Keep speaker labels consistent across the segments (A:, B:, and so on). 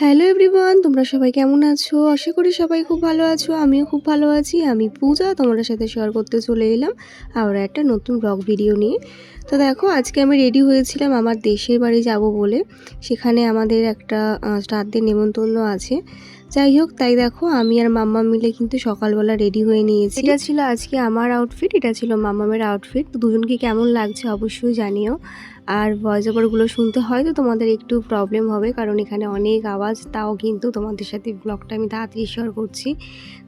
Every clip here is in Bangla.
A: হ্যালো এভরিওয়ান, তোমরা সবাই কেমন আছো? আশা করি সবাই খুব ভালো আছো। আমিও খুব ভালো আছি। আমি পূজা, তোমাদের সাথে শেয়ার করতে চলে এলাম আবার একটা নতুন ব্লগ ভিডিও নিয়ে। তো দেখো, আজকে আমি রেডি হয়েছিলাম আমার দেশের বাড়ি যাব বলে। সেখানে আমাদের একটা শ্রাদ্ধের নেমন্তন্ন আছে। যাই হোক, তাই দেখো আমি আর মাম্মা মিলে কিন্তু সকালবেলা রেডি হয়ে নিয়েছি। এটা ছিল আজকে আমার আউটফিট, এটা ছিল মাম্মামের আউটফিট। তো দুজনকে কেমন লাগছে অবশ্যই জানিও। আর ভয়েস ওভারগুলো শুনতে হয়তো তোমাদের একটু প্রবলেম হবে, কারণ এখানে অনেক আওয়াজ। তাও কিন্তু তোমাদের সাথে ব্লগটা আমি তাড়াতাড়ি শেয়ার করছি।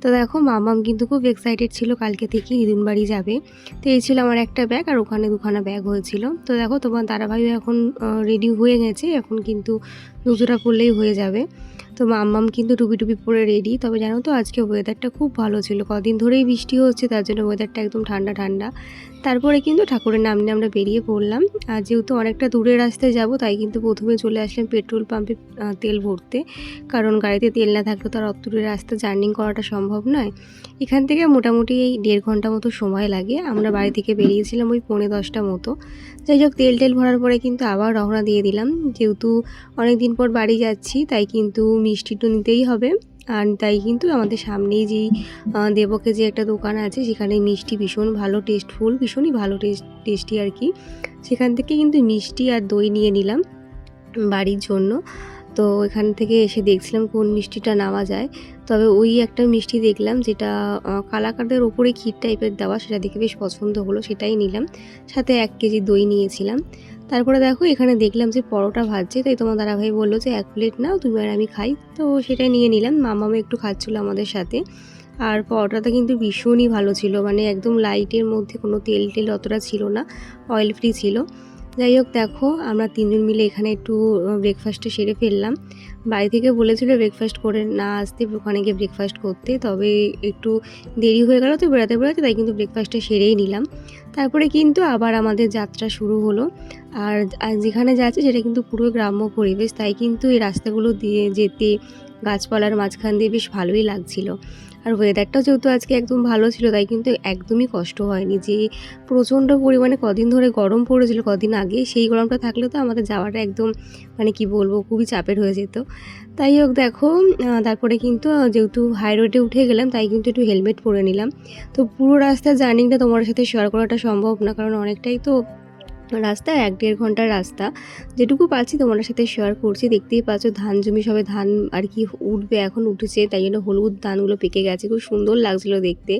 A: তো দেখো, মামাম কিন্তু খুব এক্সাইটেড ছিল কালকে থেকে দিদুন বাড়ি যাবে। তো এই ছিল আমার একটা ব্যাগ, আর ওখানে দুখানা ব্যাগ হয়েছিল। তো দেখো, তোমার দাদাভাইও এখন রেডি হয়ে গেছে, এখন কিন্তু জুতোটা পরলেই হয়ে যাবে। তো মাম্মাম কিন্তু টুপি টুপি পরে রেডি। তবে জানো তো, আজকে ওয়েদারটা খুব ভালো ছিল, কদিন ধরেই বৃষ্টি হচ্ছে, তার জন্য ওয়েদারটা একদম ঠান্ডা ঠান্ডা। তারপরে কিন্তু ঠাকুরের নাম নিয়ে আমরা বেরিয়ে পড়লাম। আর যেহেতু অনেকটা দূরের রাস্তায় যাব, তাই কিন্তু প্রথমে চলে আসলাম পেট্রোল পাম্পে তেল ভরতে, কারণ গাড়িতে তেল না থাকলে তো আর অত দূরের রাস্তা জার্নি করাটা সম্ভব নয়। এখান থেকে মোটামুটি এই 1.5 ঘন্টা মতো সময় লাগে। আমরা বাড়ি থেকে বেরিয়েছিলাম ওই 9:45 মতো। যাই হোক, তেল ভরার পরে কিন্তু আবার রওনা দিয়ে দিলাম। যেহেতু অনেক দিন পর বাড়ি যাচ্ছি, তাই কিন্তু মিষ্টি তো নিতেই হবে। আর তাই কিন্তু আমাদের সামনেই যেই দেবকে যে একটা দোকান আছে, সেখানে মিষ্টি ভীষণ ভালো, টেস্টফুল, ভীষণই ভালো টেস্টি আর কি। সেখান থেকে কিন্তু মিষ্টি আর দই নিয়ে নিলাম বাড়ির জন্য। তো এখান থেকে এসে দেখছিলাম কোন মিষ্টিটা নেওয়া যায়। তবে ওই একটা মিষ্টি দেখলাম, যেটা কালাকাঁদের ওপরে ক্ষীর টাইপের দেওয়া, সেটা দেখে বেশ পছন্দ হলো, সেটাই নিলাম। সাথে 1 কেজি দই নিয়েছিলাম। তারপরে দেখো, এখানে দেখলাম যে পরোটা ভাজছে, তাই তোমার দাদাভাই বললো যে 1 প্লেট নাও, তুমি আর আমি খাই। তো সেটাই নিয়ে নিলাম। মামামা একটু খাচ্ছিলো আমাদের সাথে। আর পরোটাটা কিন্তু ভীষণই ভালো ছিল, মানে একদম লাইটের মধ্যে, কোনো তেল অতটা ছিল না, অয়েল ফ্রি ছিল। যাই হোক, দেখো আমরা 3 জন মিলে এখানে একটু ব্রেকফাস্টটা সেরে ফেললাম। বাড়ি থেকে বলেছিল ব্রেকফাস্ট করে না আসতে, ওখানে গিয়ে ব্রেকফাস্ট করতে, তবে একটু দেরি হয়ে গেল তো বেড়াতে, তাই কিন্তু ব্রেকফাস্টটা সেরেই নিলাম। তারপরে কিন্তু আবার আমাদের যাত্রা শুরু হলো। আর যেখানে যাচ্ছে সেটা কিন্তু পুরো গ্রাম্য পরিবেশ, তাই কিন্তু এই রাস্তাগুলো দিয়ে যেতে গাছপালার মাঝখান দিয়ে বেশ ভালোই লাগছিল। আর ওয়েদারটাও যেহেতু আজকে একদম ভালো ছিল, তাই কিন্তু একদমই কষ্ট হয়নি। যে প্রচণ্ড পরিমাণে কদিন ধরে গরম পড়েছিল কদিন আগে, সেই গরমটা থাকলে তো আমাদের যাওয়াটা একদম, মানে কি বলবো, খুবই চাপের হয়ে যেত। তাই হোক, দেখো তারপরে কিন্তু যেহেতু হাই রোডে উঠে গেলাম, তাই কিন্তু একটু হেলমেট পরে নিলাম। তো পুরো রাস্তার জার্নিটা তোমার সাথে শেয়ার করাটা সম্ভব না, কারণ অনেকটাই তো রাস্তা, 1-1.5 ঘন্টার রাস্তা। যেটুকু পাচ্ছি তোমাদের সাথে শেয়ার করছি। দেখতেই পাচ্ছ ধান জমি, সবে ধান আর কি উঠবে, এখন উঠেছে, তাই জন্য হলুদ ধানগুলো পেকে গেছে, খুব সুন্দর লাগছিলো দেখতে।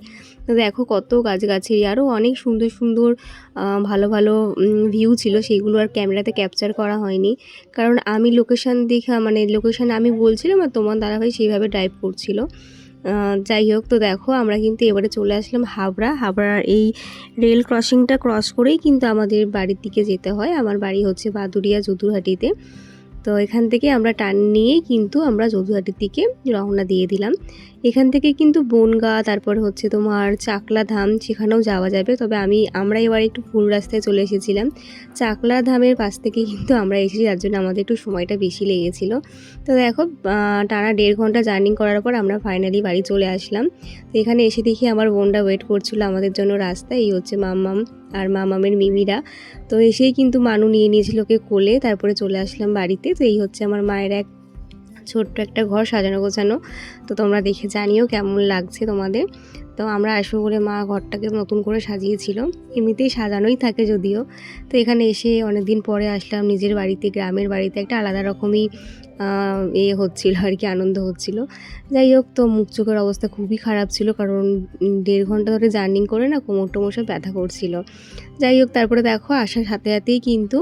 A: তো দেখো কত গাছগাছালি, আরও অনেক সুন্দর সুন্দর ভালো ভালো ভিউ ছিল, সেইগুলো আর ক্যামেরাতে ক্যাপচার করা হয়নি, কারণ আমি লোকেশান দেখা, মানে লোকেশান আমি বলছিলাম আর তোমার দাদাভাই সেইভাবে ড্রাইভ করছিল। যাই হোক, তো দেখো আমরা কিন্তু এবারে চলে আসলাম হাবড়ার এই রেল ক্রসিংটা ক্রস করেই কিন্তু আমাদের বাড়ির দিকে যেতে হয়। আমার বাড়ি হচ্ছে বাদুড়িয়া যদুরহাটিতে। তো এখান থেকে আমরা টার্ন নিয়েই কিন্তু আমরা যদুরহাটির দিকে রওনা দিয়ে দিলাম। এখান থেকে কিন্তু বনগাঁ, তারপর হচ্ছে তোমার চাকলা ধাম, সেখানেও যাওয়া যাবে। তবে আমরা এবার একটু ভুল রাস্তায় চলে এসেছিলাম। চাকলা ধামের পাশ থেকে কিন্তু আমরা এসেছি, যার জন্য আমাদের একটু সময়টা বেশি লেগেছিলো। তো দেখো, টানা 1.5 ঘন্টা জার্নি করার পর আমরা ফাইনালি বাড়ি চলে আসলাম। তো এখানে এসে দেখি আমার বোনটা ওয়েট করছিলো আমাদের জন্য রাস্তায়। এই হচ্ছে মাম্মাম আর মামামের মিমিরা। তো এসেই কিন্তু মানু নিয়ে নিয়েছিল ওকে কোলে, তারপরে চলে আসলাম বাড়িতে। তো এই হচ্ছে আমার মায়ের এক ছোট্ট একটা ঘর সাজানো গোছানো। তো তোমরা দেখে জানিও কেমন লাগছে তোমাদের। তো আমরা আসবো বলে মা ঘরটাকে নতুন করে সাজিয়েছিল, এমনিতেই সাজানোই থাকে যদিও। তো এখানে এসে অনেক দিন পরে আসলাম নিজের বাড়িতে, গ্রামের বাড়িতে, একটা আলাদা রকমই হচ্ছিল আর কি, আনন্দ হচ্ছিল। যাই হোক, তো মুখ চোখের অবস্থা খুবই খারাপ ছিল, কারণ 1.5 ঘন্টা ধরে জার্নি করে না কোমর টোমর সব ব্যথা করছিল। যাই হোক, তারপরে দেখো আসার সাথে সাথেই কিন্তু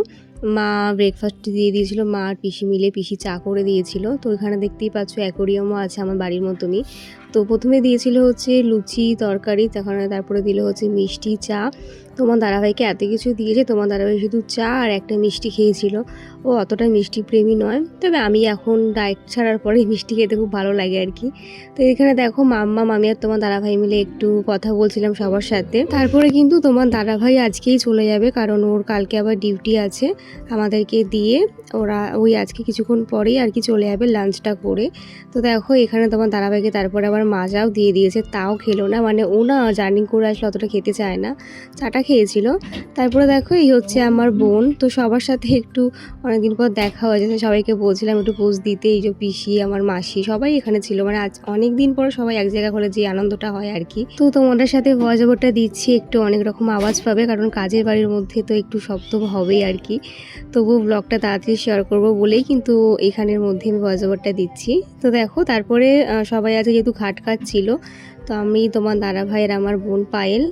A: মা ব্রেকফাস্ট দিয়ে দিয়েছিল, মা আর পিসি মিলে, পিসি চা করে দিয়েছিল। তো এখানে দেখতেই পাচ্ছ অ্যাকোরিয়ামও আছে আমার বাড়ির মতনই। তো প্রথমে দিয়েছিল হচ্ছে লুচি তরকারি, তারপরে দিল হচ্ছে মিষ্টি, চা। তোমার দাদাভাইকে এত কিছু দিয়েছে, তোমার দাদাভাই শুধু চা আর একটা মিষ্টি খেয়েছিল। ও অতটা মিষ্টি প্রেমী নয়, তবে আমি এখন ডায়েট ছাড়ার পরে মিষ্টি খেতে খুব ভালো লাগে আর কি। তো এখানে দেখো মামি আর তোমার দাদাভাই মিলে একটু কথা বলছিলাম সবার সাথে। তারপরে কিন্তু তোমার দাদাভাই আজকেই চলে যাবে, কারণ ওর কালকে আবার ডিউটি আছে। আমাদেরকে দিয়ে ওই আজকে কিছুক্ষণ পরেই আর কি চলে যাবে লাঞ্চটা করে। তো দেখো, এখানে তোমার দাদাভাইকে তারপরে আবার আবার মাজাও দিয়ে দিয়েছে, তাও খেলো না। মানে ও না জার্নি করে আসলে অতটা খেতে চায় না, চাটা খেয়েছিল। তারপরে দেখো এই হচ্ছে আমার বোন। তো সবার সাথে একটু অনেকদিন পর দেখা হয়েছে, সবাইকে বলছিলাম একটু পোজ দিতে। এই যে পিসি, আমার মাসি, সবাই এখানে ছিল। মানে আজ অনেক দিন পর সবাই এক জায়গা হলে যে আনন্দটা হয় আর কি। তো তোমাদের সাথে ভয়েস ওভারটা দিচ্ছি, একটু অনেক রকম আওয়াজ পাবে, কারণ কাজের বাড়ির মধ্যে তো একটু শব্দ হবেই আর কি। তবু ব্লগটা তাড়াতাড়ি শেয়ার করব বলেই কিন্তু এখানের মধ্যে আমি ভয়েস ওভারটা দিচ্ছি। তো দেখো তারপরে সবাই আছে যেহেতু ঘাট কাজ ছিল, তো আমি, তোমার দাদা ভাইয়ের, আমার বোন পায়েল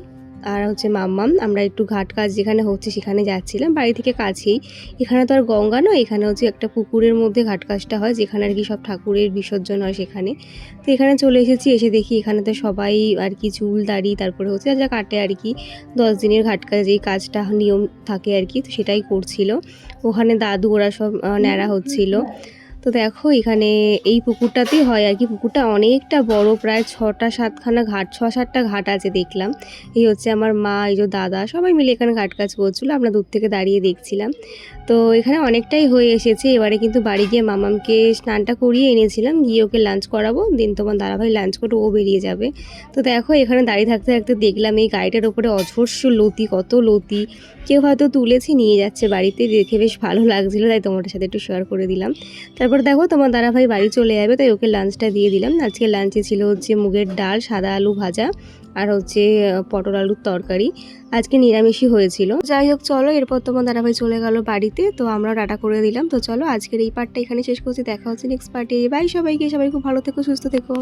A: আর হচ্ছে মাম্মাম, আমরা একটু ঘাট কাজ যেখানে হচ্ছে সেখানে যাচ্ছিলাম। বাড়ি থেকে কাছেই, এখানে তো আর গঙ্গা নয়, এখানে হচ্ছে একটা পুকুরের মধ্যে ঘাট কাজটা হয়, যেখানে আর কি সব ঠাকুরের বিসর্জন হয় সেখানে। তো এখানে চলে এসেছি, এসে দেখি এখানে তো সবাই আর কি চুল দাড়ি তারপরে হচ্ছে যা কাটে আর কি, 10 দিনের ঘাট কাজ, এই কাজটা নিয়ম থাকে আর কি, তো সেটাই করছিল ওখানে দাদু, ওরা সব ন্যাড়া হচ্ছিল। তো দেখো এখানে এই পুকুরটাতেই হয় আর কি, পুকুরটা অনেকটা বড়, প্রায় 6-7খানা ঘাট, 6-7টা ঘাট আছে দেখলাম। এই হচ্ছে আমার মা, এই যে দাদা, সবাই মিলে এখানে ঘাট কাজ করছিল, আমরা দূর থেকে দাঁড়িয়ে দেখছিলাম। তো এখানে অনেকটাই হয়ে এসেছে, এবারে কিন্তু বাড়ি গিয়ে মামামকে স্নানটা করিয়ে এনেছিলাম, গিয়ে ওকে লাঞ্চ করাবো, দিন তোমার দাদাভাই লাঞ্চ করে ও বেরিয়ে যাবে। তো দেখো এখানে দাঁড়িয়ে থাকতে থাকতে দেখলাম এই গাড়িটার ওপরে অজস্র লতি, কত লতি, কেউ হয়তো তুলেছে নিয়ে যাচ্ছে বাড়িতে, দেখে বেশ ভালো লাগছিলো, তাই তোমাদের সাথে একটু শেয়ার করে দিলাম। তারপর দেখো তোমার দাদাভাই বাড়ি চলে যাবে, তাই ওকে লাঞ্চটা দিয়ে দিলাম। আজকে লাঞ্চে ছিল হচ্ছে মুগের ডাল, সাদা আলু ভাজা আর হচ্ছে পটল আলুর তরকারি। আজকে নিরামিষই হয়েছিল। যাই হোক চলো, এরপর তোমার দাদাভাই চলে গেল বাড়িতে, তো আমরা টাটা করে দিলাম। তো চলো আজকের এই পার্টটা এখানে শেষ করছি, দেখা হচ্ছে নেক্সট পার্টে। বাই সবাইকে, সবাই খুব ভালো থেকো, সুস্থ থেকো।